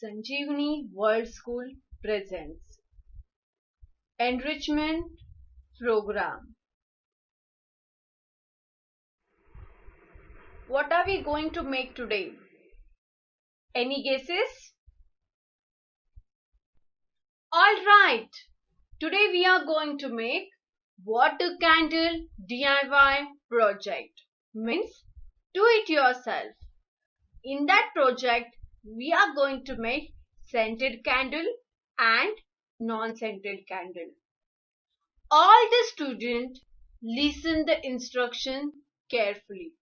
Sanjeevani World School presents Enrichment Program. What are we going to make today? Any guesses? Alright, today we are going to make water candle DIY project. Means do it yourself. In that project, we are going to make scented candle and non-scented candle. All the students listen the instruction carefully.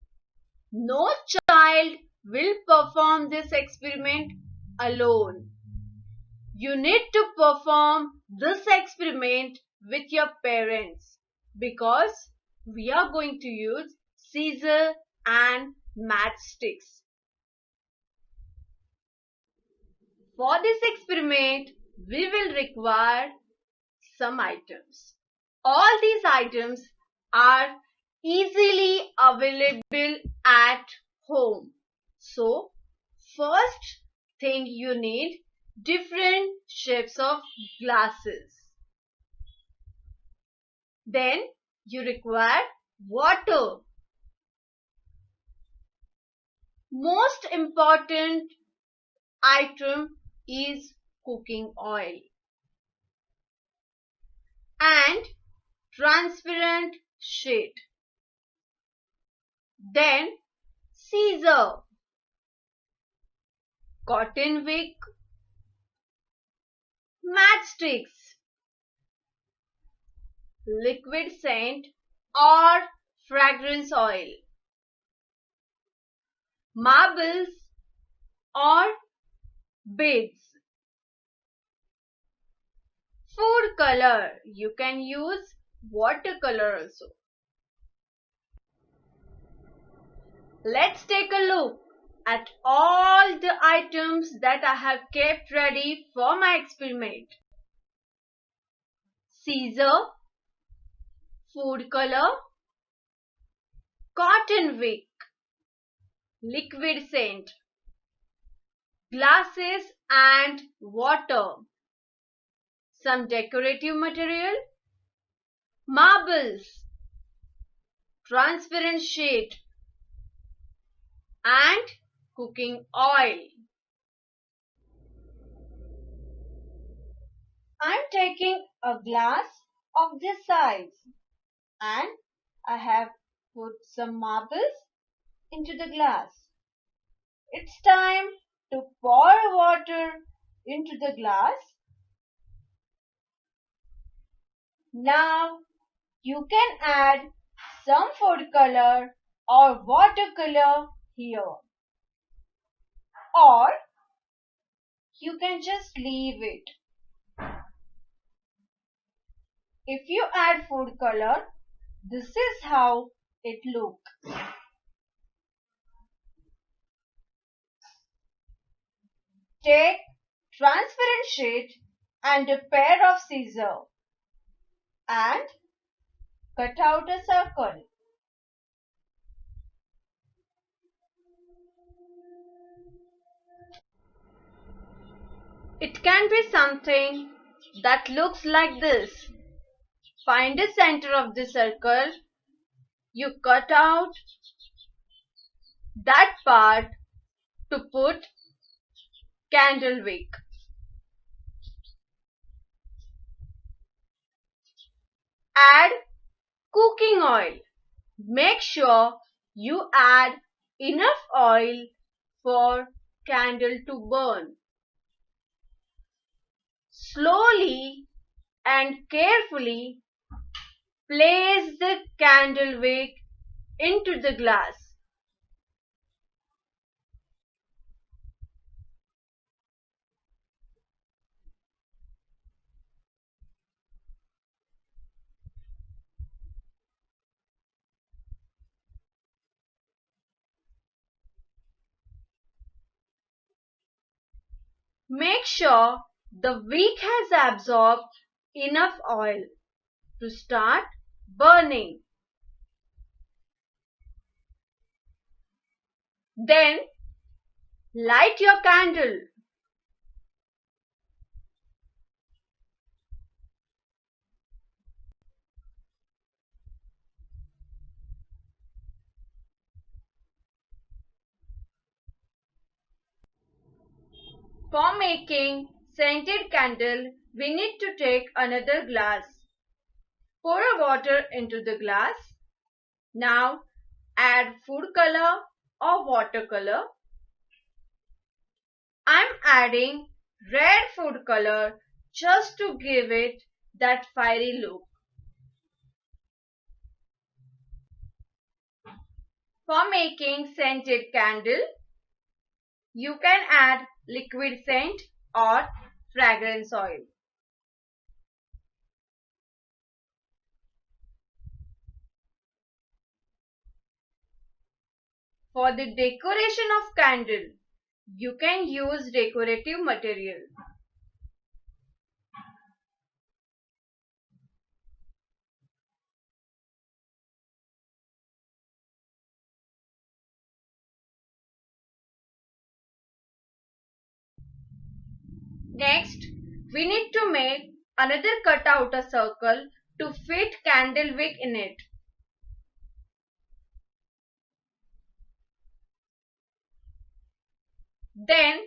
No child will perform this experiment alone. You need to perform this experiment with your parents because we are going to use scissors and matchsticks. For this experiment, we will require some items. All these items are easily available at home. So, first thing you need different shapes of glasses. Then you require water. Most important item is cooking oil and transparent sheet. Then scissor, cotton wick, matchsticks, liquid scent or fragrance oil, marbles or beads, food color. You can use watercolor also. Let's take a look at all the items that I have kept ready for my experiment. Scissor, food color, cotton wick, liquid scent, glasses and water, some decorative material, marbles, transparent sheet and cooking oil. I am taking a glass of this size and I have put some marbles into the glass. It's time to pour water into the glass. Now you can add some food color or watercolor here, or you can just leave it. If you add food color, this is how it looks. Take transparent sheet and a pair of scissors and cut out a circle. It can be something that looks like this. Find the center of the circle. You cut out that part to put candle wick. Add cooking oil. Make sure you add enough oil for candle to burn. Slowly and carefully place the candle wick into the glass. Make sure the wick has absorbed enough oil to start burning. Then light your candle. For making scented candle, we need to take another glass. Pour a water into the glass. Now add food color or watercolor. I'm adding red food color just to give it that fiery look. For making scented candle, you can add liquid scent or fragrance oil. For the decoration of candle, you can use decorative material. Next, we need to make another cut outer circle to fit candle wick in it. Then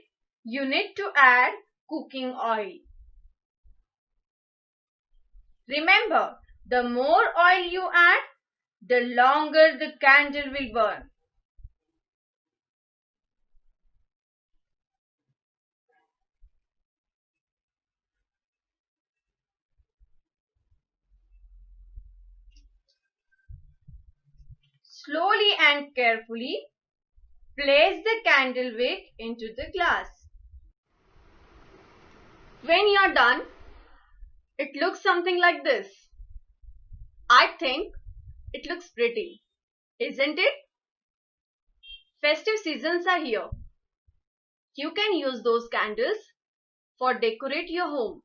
you need to add cooking oil. Remember, the more oil you add, the longer the candle will burn. Slowly and carefully place the candle wick into the glass. When you're done, it looks something like this. I think it looks pretty, isn't it? Festive seasons are here. You can use those candles for decorate your home.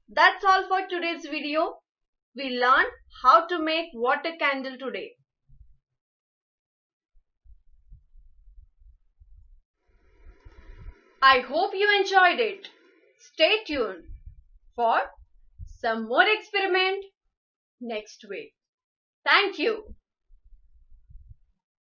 That's all for today's video. We learned how to make water candle today. I hope you enjoyed it. Stay tuned for some more experiment next week. Thank you.